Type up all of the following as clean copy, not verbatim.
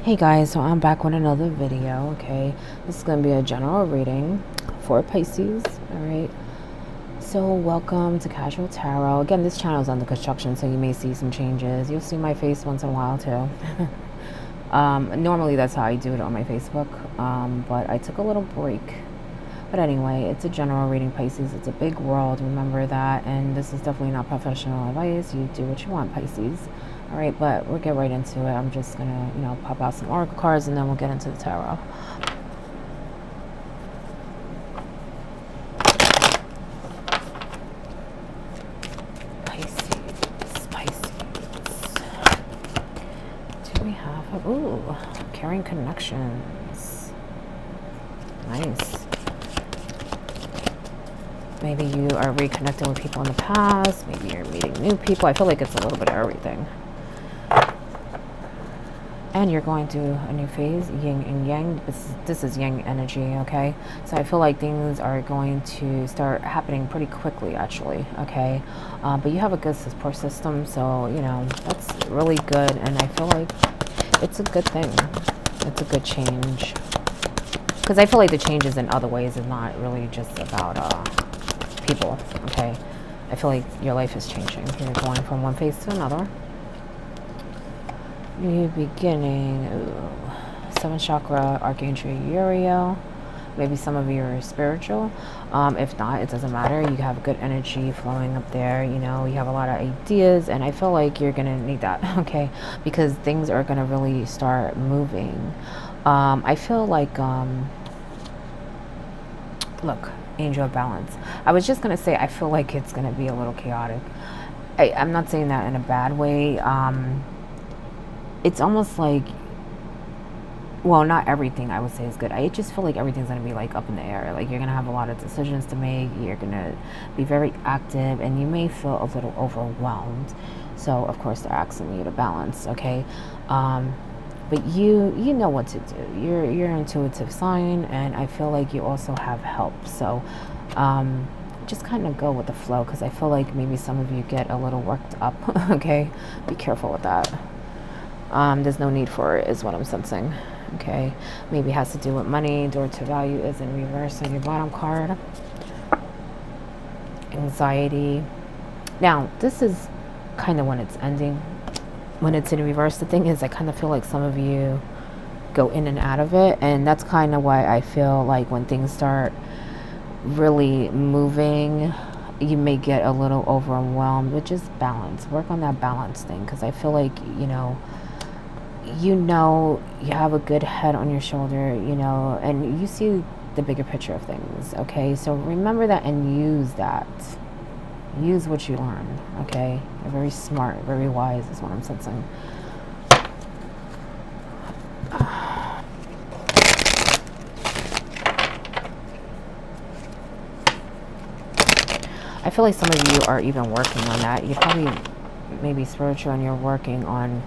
Hey guys, so I'm back with another video, okay? This is going to be a general reading for Pisces, alright? So welcome to Casual Tarot. Again, this channel is under construction, so you may see some changes. You'll see my face once in a while too. Normally that's how I do it on my Facebook, but I took a little break. But anyway, it's a general reading, Pisces. It's a big world, remember that, and this is definitely not professional advice. You do what you want, Pisces. All right, but we'll get right into it. I'm just gonna, pop out some oracle cards and then we'll get into the tarot. Pisces. Do we have ooh, caring connections. Nice. Maybe you are reconnecting with people in the past. Maybe you're meeting new people. I feel like it's a little bit of everything. And you're going through a new phase, yin and yang. This is yang energy, okay? So I feel like things are going to start happening pretty quickly, actually, okay? But you have a good support system, so, that's really good. And I feel like it's a good thing. It's a good change. Because I feel like the changes in other ways is not really just about people, okay? I feel like your life is changing. You're going from one phase to another. New beginning. Ooh. 7th chakra, Archangel Uriel. Maybe some of you are spiritual. If not, it doesn't matter. You have good energy flowing up there. You have a lot of ideas, and I feel like you're gonna need that, okay? Because things are gonna really start moving. I feel like look, Angel of Balance. I was just gonna say I feel like it's gonna be a little chaotic. I'm not saying that in a bad way. It's almost like, well, not everything I would say is good. I just feel like everything's going to be like up in the air. Like you're going to have a lot of decisions to make. You're going to be very active and you may feel a little overwhelmed. So of course they're asking you to balance, okay? But you know what to do. You're an intuitive sign, and I feel like you also have help. So just kind of go with the flow, because I feel like maybe some of you get a little worked up, okay? Be careful with that. There's no need for it, is what I'm sensing. Okay, maybe it has to do with money. Door to value is in reverse on your bottom card. Anxiety. Now, this is kind of when it's ending. When it's in reverse, the thing is, I kind of feel like some of you go in and out of it, and that's kind of why I feel like when things start really moving, you may get a little overwhelmed, which is balance. Work on that balance thing, because I feel like, you have a good head on your shoulder, and you see the bigger picture of things, okay? So remember that and use that. Use what you learn, okay? You're very smart, very wise is what I'm sensing. I feel like some of you are even working on that. You're probably maybe spiritual and you're working on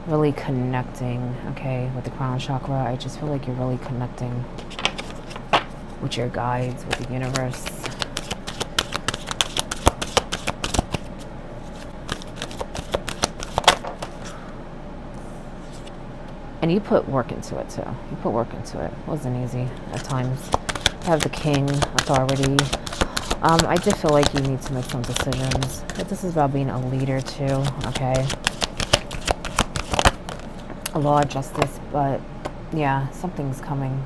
really connecting, okay, with the crown chakra. I just feel like you're really connecting with your guides, with the universe. And you put work into it too. You put work into it. It wasn't easy at times. You have the king, authority. I did feel like you need to make some decisions. But this is about being a leader too, okay? Law, justice, but yeah, something's coming.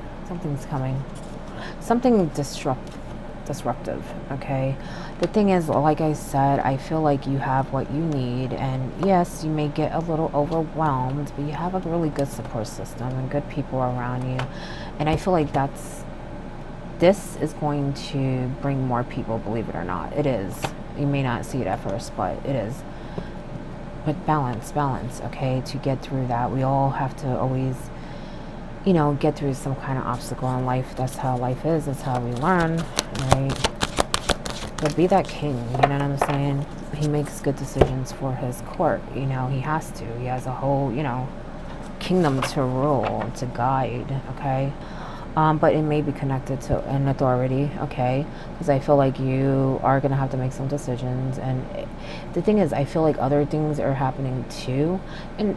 Something disruptive, okay? The thing is, like I said, I feel like you have what you need, and yes, you may get a little overwhelmed, but you have a really good support system and good people around you, and I feel like this is going to bring more people, believe it or not. It is. You may not see it at first, but it is. But balance, okay, to get through that. We all have to always, get through some kind of obstacle in life. That's how life is. That's how we learn, right? But be that king, you know what I'm saying? He makes good decisions for his court, he has to. He has a whole, kingdom to rule, to guide, okay? But it may be connected to an authority, okay? Because I feel like you are going to have to make some decisions. And the thing is, I feel like other things are happening too. And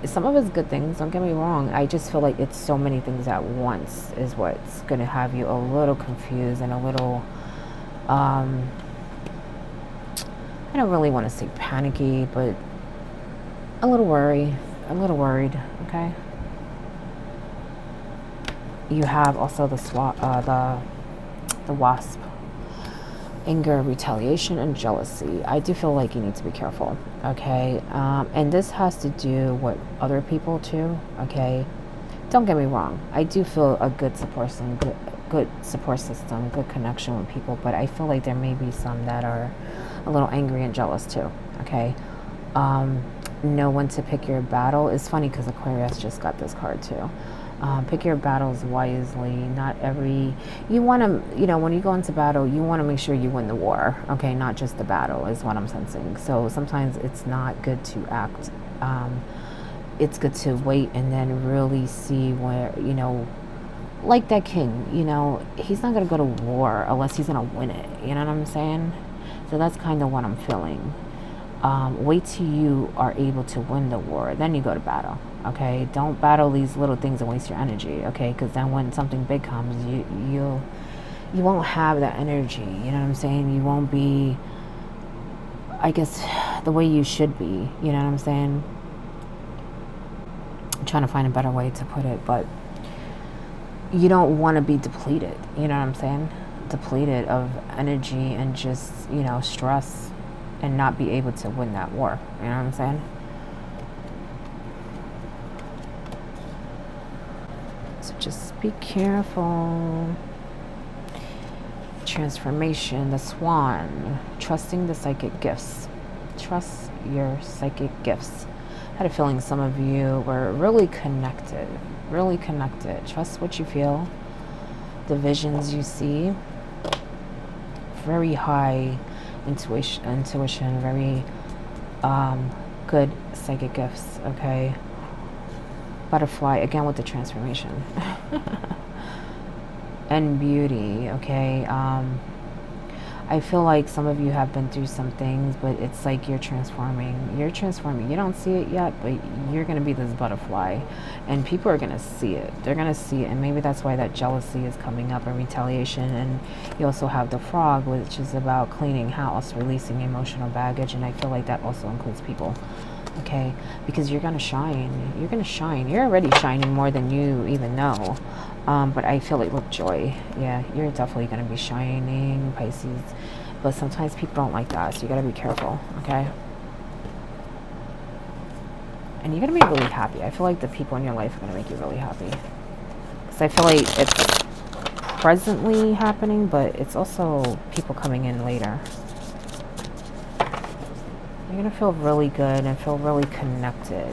some of it's good things, don't get me wrong. I just feel like it's so many things at once is what's going to have you a little confused and a little, um, I don't really want to say panicky, but a little worried, okay? You have also the wasp, anger, retaliation, and jealousy. I do feel like you need to be careful, okay? And this has to do with other people too, okay? Don't get me wrong. I do feel a good support system, good connection with people, but I feel like there may be some that are a little angry and jealous too, okay? Know when to pick your battle. It's funny because Aquarius just got this card too. Pick your battles wisely. Not every, you want to, when you go into battle, you want to make sure you win the war, okay? Not just the battle is what I'm sensing. So sometimes it's not good to act. It's good to wait and then really see where, like that king, he's not going to go to war unless he's going to win it. You know what I'm saying? So that's kind of what I'm feeling. Wait till you are able to win the war, then you go to battle, okay? Don't battle these little things and waste your energy, okay? Because then when something big comes, you won't have that energy, you know what I'm saying? You won't be, I guess, the way you should be, you know what I'm saying? I'm trying to find a better way to put it, but you don't want to be depleted, you know what I'm saying? Depleted of energy and just, stress, and not be able to win that war. You know what I'm saying? So just be careful. Transformation, the swan, trusting the psychic gifts. Trust your psychic gifts. I had a feeling some of you were really connected. Really connected. Trust what you feel. The visions you see. Very high intuition, very good psychic gifts, okay? Butterfly, again with the transformation. And beauty, okay? I feel like some of you have been through some things, but it's like you're transforming. You don't see it yet, but you're going to be this butterfly, and people are going to see it. They're going to see it, and maybe that's why that jealousy is coming up, and retaliation. And you also have the frog, which is about cleaning house, releasing emotional baggage, and I feel like that also includes people, okay? Because you're going to shine. You're going to shine. You're already shining more than you even know. But I feel like with joy, yeah, you're definitely going to be shining, Pisces. But sometimes people don't like that, so you got to be careful, okay? And you're going to be really happy. I feel like the people in your life are going to make you really happy. Because I feel like it's presently happening, but it's also people coming in later. You're going to feel really good and feel really connected.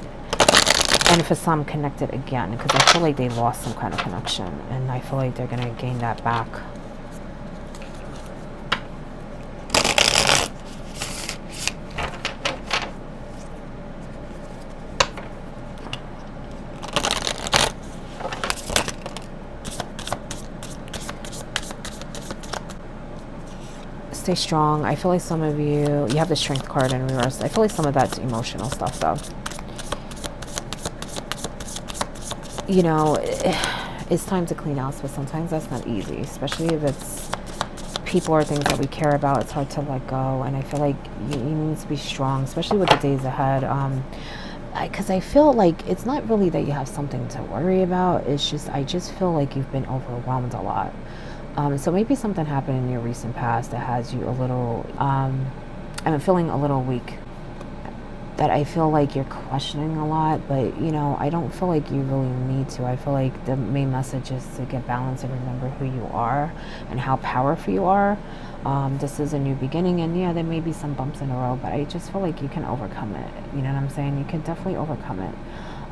And for some, connected again, because I feel like they lost some kind of connection, and I feel like they're going to gain that back. Stay strong. I feel like some of you have the Strength card in reverse. I feel like some of that's emotional stuff, though. It's time to clean house, but sometimes that's not easy, especially if it's people or things that we care about. It's hard to let go, and I feel like you need to be strong, especially with the days ahead. Because I feel like it's not really that you have something to worry about. It's just, I just feel like you've been overwhelmed a lot. So maybe something happened in your recent past that has you a little, I'm feeling a little weak. That I feel like you're questioning a lot, but I don't feel like you really need to. I feel like the main message is to get balance and remember who you are and how powerful you are. This is a new beginning, and yeah, there may be some bumps in the road, but I just feel like you can overcome it. You know what I'm saying? You can definitely overcome it.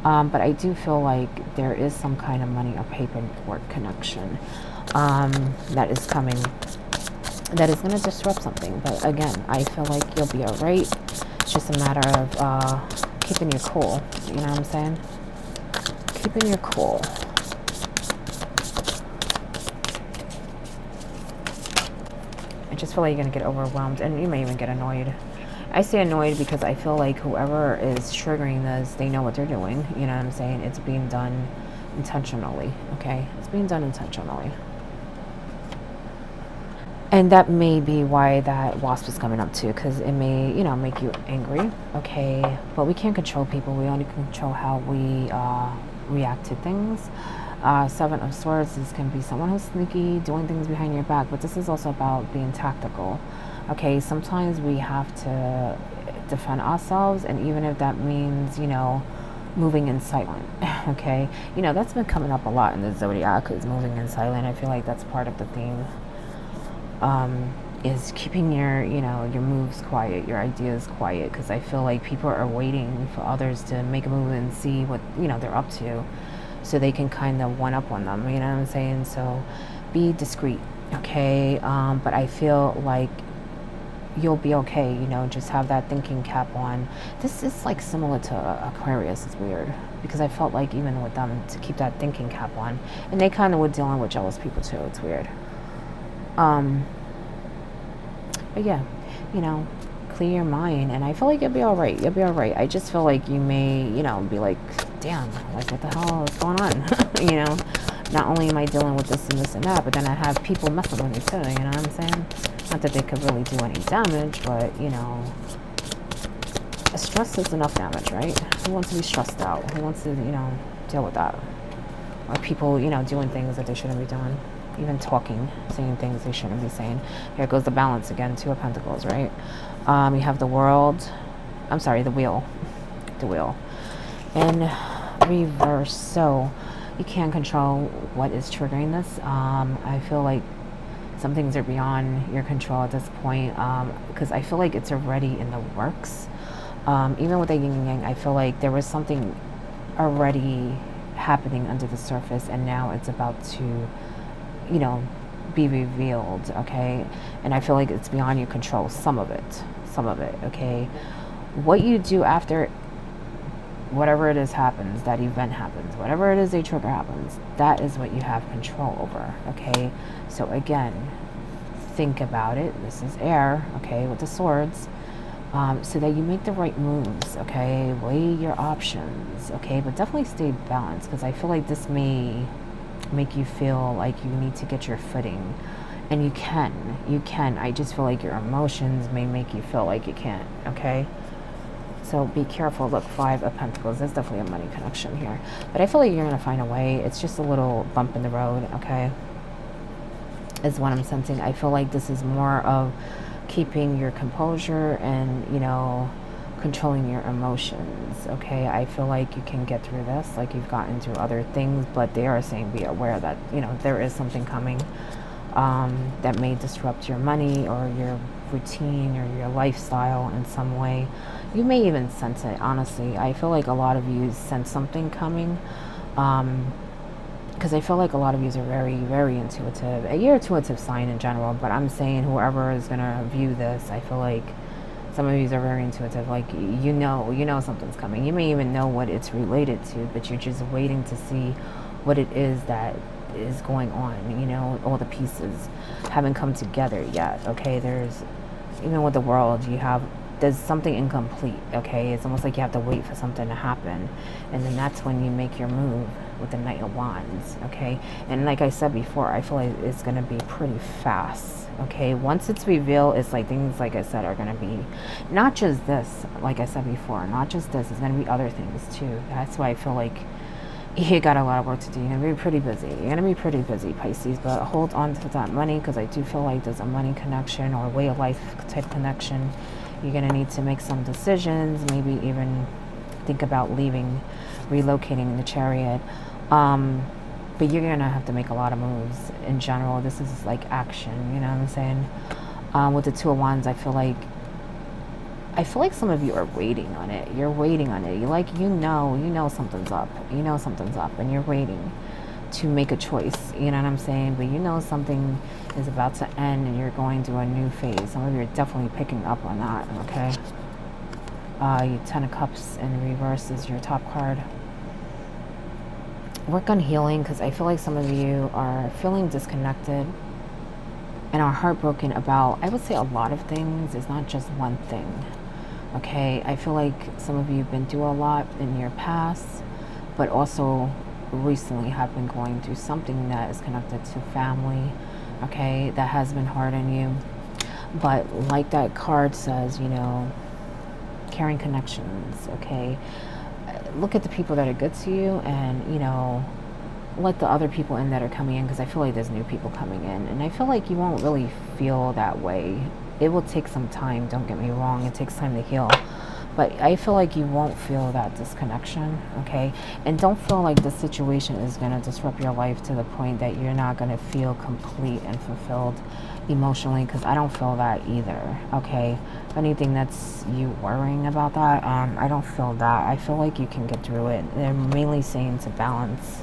But I do feel like there is some kind of money or paperwork connection that is coming, that is going to disrupt something. But again, I feel like you'll be all right. It's just a matter of keeping your cool. You know what I'm saying? Keeping your cool. I just feel like you're going to get overwhelmed, and you may even get annoyed. I say annoyed because I feel like whoever is triggering this, they know what they're doing. You know what I'm saying? It's being done intentionally, okay? It's being done intentionally. And that may be why that wasp is coming up too, because it may, you know, make you angry, okay? But we can't control people. We only control how we react to things. Seven of Swords, this can be someone who's sneaky, doing things behind your back, but this is also about being tactical, okay? Sometimes we have to defend ourselves, and even if that means, you know, moving in silent, okay? You know, that's been coming up a lot in the zodiac, is moving in silent. I feel like that's part of the theme. Is keeping your, you know, your moves quiet, your ideas quiet, because I feel like people are waiting for others to make a move and see what, you know, they're up to, so they can kind of one up on them, you know what I'm saying? So be discreet, okay? But I feel like you'll be okay, you know, just have that thinking cap on. This is like similar to Aquarius. It's weird because I felt like even with them to keep that thinking cap on, and they kind of were dealing with jealous people too. It's weird. But yeah, you know, clear your mind, and I feel like you'll be all right. You'll be all right. I just feel like you may, you know, be like, damn, like what the hell is going on? You know, not only am I dealing with this and this and that, but then I have people messing with me too. You know what I'm saying? Not that they could really do any damage, but you know, stress is enough damage, right? Who wants to be stressed out? Who wants to, you know, deal with that? Or people, you know, doing things that they shouldn't be doing. Even talking, saying things they shouldn't be saying. Here goes the balance again, Two of Pentacles, right? You have the World, I'm sorry, the Wheel. The Wheel. In reverse, so you can't control what is triggering this. I feel like some things are beyond your control at this point, because I feel like it's already in the works. Even with the yin and yang, I feel like there was something already happening under the surface, and now it's about to, you know, be revealed, okay? And I feel like it's beyond your control, some of it, okay? What you do after whatever it is happens, that event happens, whatever it is a trigger happens, that is what you have control over, okay? So again, think about it. This is air, okay, with the swords, so that you make the right moves, okay? Weigh your options, okay? But definitely stay balanced, because I feel like this may make you feel like you need to get your footing, and you can. I just feel like your emotions may make you feel like you can't, okay? So be careful. Look, Five of Pentacles, there's definitely a money connection here, but I feel like you're gonna find a way. It's just a little bump in the road, okay, is what I'm sensing. I feel like this is more of keeping your composure and, you know, controlling your emotions, okay? I feel like you can get through this, like you've gotten through other things, but they are saying be aware that, you know, there is something coming that may disrupt your money or your routine or your lifestyle in some way. You may even sense it, honestly. I feel like a lot of you sense something coming, because I feel like a lot of you are very, very intuitive. You're an intuitive sign in general, but I'm saying whoever is going to view this, I feel like some of you are very intuitive. Like, you know something's coming. You may even know what it's related to, but you're just waiting to see what it is that is going on. You know, all the pieces haven't come together yet, okay? There's, even with the World, there's something incomplete, okay? It's almost like you have to wait for something to happen, and then that's when you make your move with the Knight of Wands, okay? And like I said before, I feel like it's going to be pretty fast, okay? Once it's revealed, it's like things, like I said, are going to be not just this, like I said before, not just this, it's going to be other things too. That's why I feel like you got a lot of work to do. You're going to be pretty busy. You're going to be pretty busy, Pisces, but hold on to that money, because I do feel like there's a money connection or a way of life type connection. You're going to need to make some decisions, maybe even think about leaving, relocating the Chariot. But you're going to have to make a lot of moves in general. This is like action, you know what I'm saying? With the Two of Wands, I feel like some of you are waiting on it. You're waiting on it. You know something's up. You know something's up, and you're waiting to make a choice. You know what I'm saying? But you know something is about to end, and you're going to a new phase. Some of you are definitely picking up on that, okay? Your Ten of Cups in reverse is your top card. Work on healing, because I feel like some of you are feeling disconnected and are heartbroken about, I would say, a lot of things. It's not just one thing. Okay, I feel like some of you have been through a lot in your past, but also recently have been going through something that is connected to family, okay, that has been hard on you. But like that card says, you know, caring connections, okay? Look at the people that are good to you and, you know, let the other people in that are coming in, because I feel like there's new people coming in, and I feel like you won't really feel that way. It will take some time, don't get me wrong, it takes time to heal, but I feel like you won't feel that disconnection, okay? And don't feel like the situation is going to disrupt your life to the point that you're not going to feel complete and fulfilled emotionally, because I don't feel that either, okay? If anything, that's you worrying about that. I don't feel that. I feel like you can get through it. They're mainly saying to balance,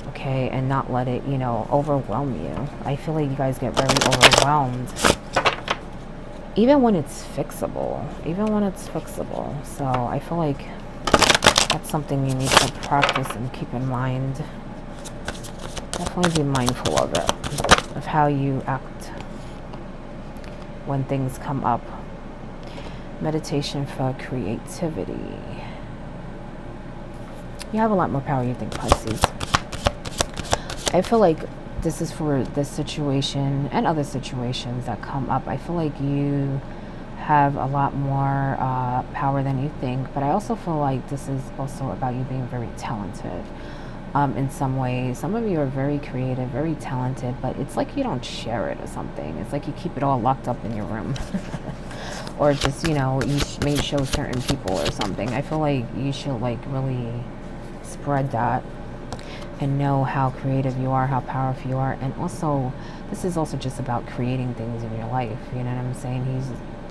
okay, and not let it, you know, overwhelm you. I feel like you guys get very overwhelmed, even when it's fixable, So I feel like that's something you need to practice and keep in mind. Definitely be mindful of it, of how you act when things come up. Meditation for creativity. You have a lot more power you think, Pisces. I feel like this is for this situation and other situations that come up. I feel like you have a lot more power than you think, but I also feel like this is also about you being very talented in some ways. Some of you are very creative, very talented, but it's like you don't share it or something. It's like you keep it all locked up in your room. Or just, you know, you may show certain people or something. I feel like you should like really spread that and know how creative you are, how powerful you are. And also, this is also just about creating things in your life. You know what I'm saying?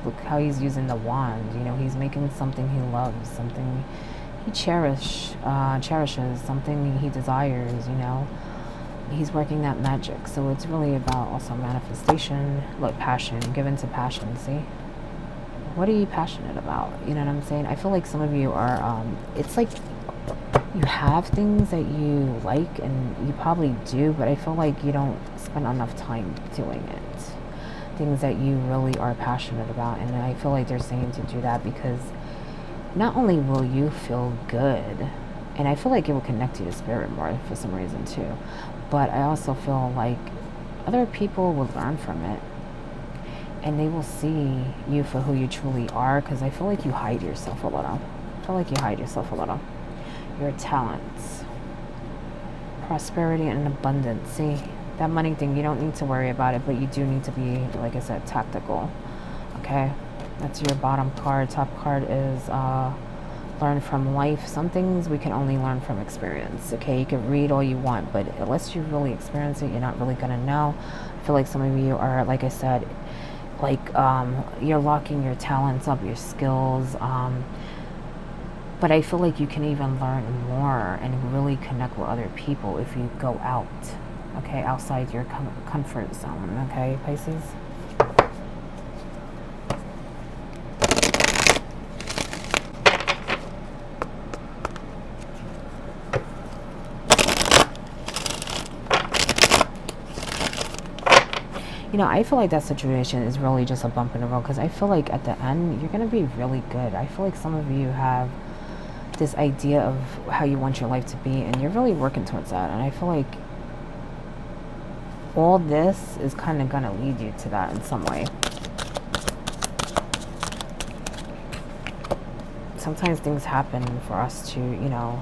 Look how he's using the wand. You know, he's making something he loves, something he cherishes, something he desires, you know. He's working that magic. So it's really about also manifestation, like passion, given to passion, see? What are you passionate about? You know what I'm saying? I feel like some of you are, it's like you have things that you like, and you probably do, but I feel like you don't spend enough time doing it. Things that you really are passionate about, and I feel like they're saying to do that because not only will you feel good, and I feel like it will connect you to spirit more for some reason too, but I also feel like other people will learn from it, and they will see you for who you truly are, because I feel like you hide yourself a little. Your talents, prosperity and abundance. See, that money thing, you don't need to worry about it, but you do need to be, like I said, tactical. Okay, that's your bottom card. Top card is learn from life. Some things we can only learn from experience. Okay, you can read all you want, but unless you really experience it, you're not really gonna know. I feel like some of you are, like I said, like you're locking your talents up, your skills, but I feel like you can even learn more and really connect with other people if you go out, okay, outside your comfort zone, okay, Pisces? You know, I feel like that situation is really just a bump in the road, because I feel like at the end, you're going to be really good. I feel like some of you have this idea of how you want your life to be, and you're really working towards that. And I feel like all this is kind of going to lead you to that in some way. Sometimes things happen for us to, you know,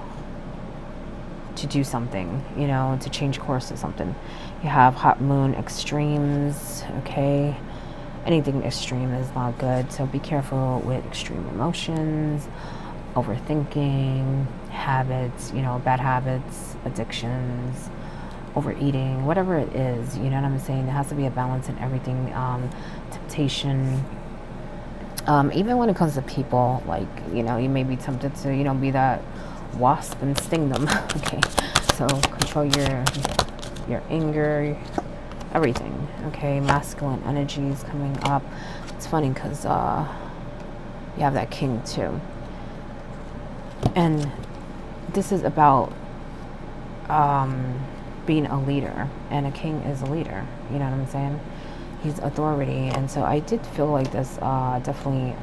to do something, you know, to change course or something. You have hot moon extremes, okay? Anything extreme is not good, so be careful with extreme emotions, overthinking, habits, you know, bad habits, addictions, overeating, whatever it is, you know what I'm saying? There has to be a balance in everything. Temptation, even when it comes to people, like, you know, you may be tempted to, you know, be that wasp and sting them. Okay, so control your anger, everything. Okay, masculine energies coming up. It's funny because you have that king too, and this is about being a leader, and a king is a leader, you know what I'm saying? He's authority. And so I did feel like this definitely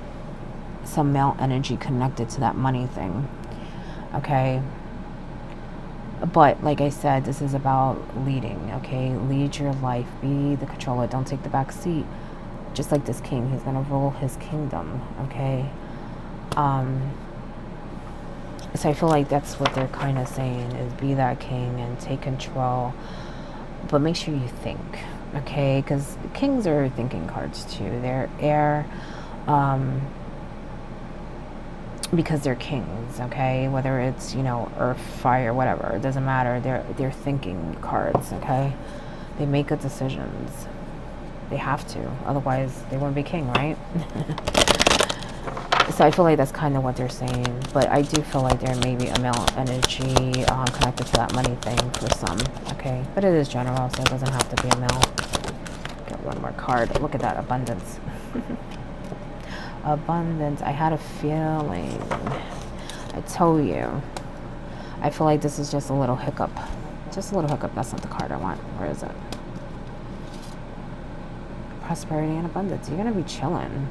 some male energy connected to that money thing. Okay. But like I said, this is about leading. Okay. Lead your life. Be the controller. Don't take the back seat. Just like this king, he's going to rule his kingdom. Okay. So I feel like that's what they're kind of saying, is be that king and take control. But make sure you think. Okay. Because kings are thinking cards too. They're air. Because they're kings, okay? Whether it's, earth, fire, whatever, it doesn't matter. They're thinking cards, okay? They make good decisions. They have to, otherwise they wouldn't be king, right? So I feel like that's kind of what they're saying, but I do feel like there may be a male energy connected to that money thing for some, okay? But it is general, so it doesn't have to be a male. Get one more card. Look at that, abundance. Abundance. I had a feeling. I told you. I feel like this is just a little hiccup. Just a little hiccup. That's not the card I want. Where is it? Prosperity and abundance. You're going to be chilling.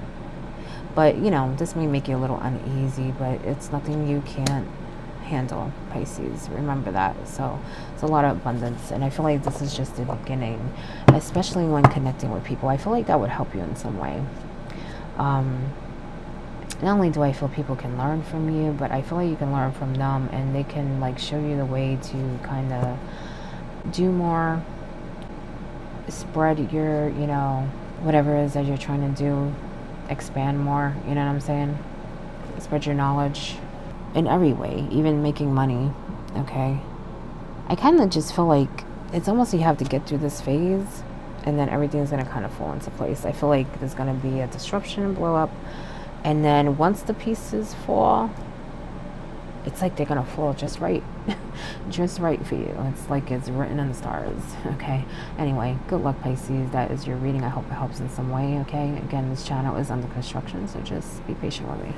But, this may make you a little uneasy, but it's nothing you can't handle, Pisces. Remember that. So it's a lot of abundance. And I feel like this is just the beginning, especially when connecting with people. I feel like that would help you in some way. Not only do I feel people can learn from you, but I feel like you can learn from them, and they can like show you the way to kind of do more, spread your, whatever it is that you're trying to do, expand more, you know what I'm saying? Spread your knowledge in every way, even making money, okay? I kind of just feel like it's almost you have to get through this phase, and then everything's going to kind of fall into place. I feel like there's going to be a disruption, blow up, and then once the pieces fall, it's like they're going to fall just right. Just right for you. It's like it's written in the stars, okay? Anyway, good luck, Pisces. That is your reading. I hope it helps in some way, okay? Again, this channel is under construction, so just be patient with me.